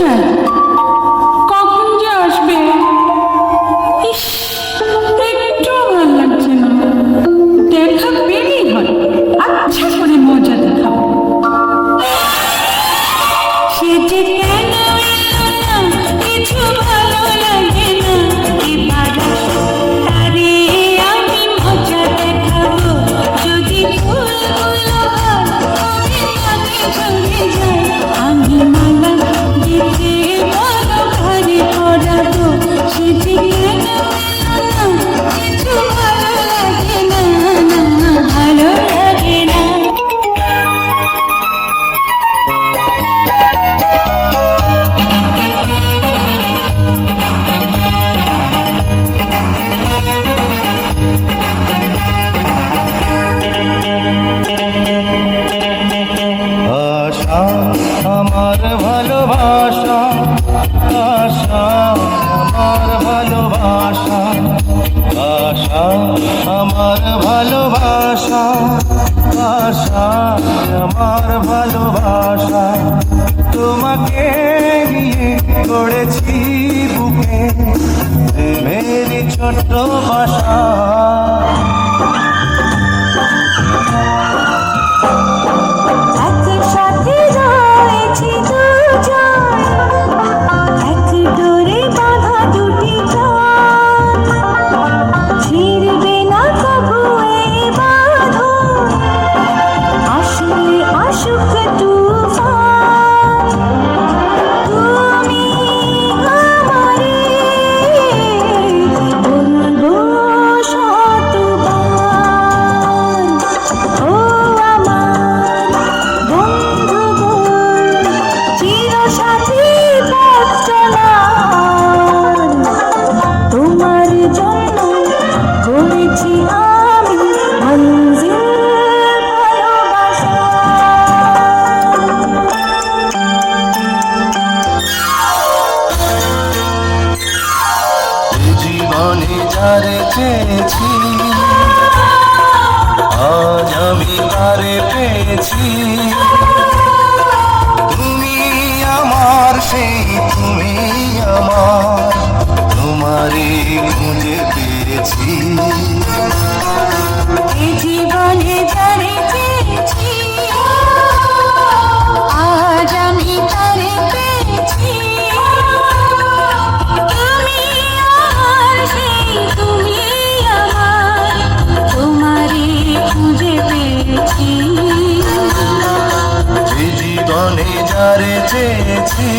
Sir, কখন যে আসবে? ইস, একটু ভালো লাগছে না। দেখা পেলেই হয়, আচ্ছা করে মজা দেখাবো। সে যে কেন এলো না, কিছু ভালো লাগে না। এবার তারে আমি মজা দেখাবো। যদি ফুলগুলো হয় আমি চলে যাই, আমি মালা দিতে বলো ঘরে পড়াবো। সে যে কেন এলো না, কিছু ভালো লাগে না, ভালো লাগে না। আশা আমার ভালোবাসা, আশা আমার ভালোবাসা, আশা আমার ভালোবাসা, আশা আমার ভালোবাসা। তোমাকে নিয়ে গড়েছি বুকে মেরি ছোট্ট বাসা। একসাথে রয়েছি দুজন, এক ডোরে বাঁধা দুটি প্রাণ, ছিঁড়বে না কভু এই বাঁধন, আসলে আসুক তুফান। তুমি আমারে বলবো শতবার, ও আমার বন্ধুগণ, চিরসাথী পথ চলার। তোমার জন্য গড়েছি আমি মঞ্জিল ভালোবাসা। এ জীবনে যারে চেয়েছি, আজ আমি তারে পেয়েছি। তুমি আমার, সেই তুমি আমার, তোমারে খুঁজে পেয়েছি। এ জীবনে যারে চেয়েছি, আজ আমি তারে পেয়েছি। তুমি আমার, সেই তুমি আমার, তোমারে খুঁজে পেয়েছি। যে জীবনে যারে চেয়েছি,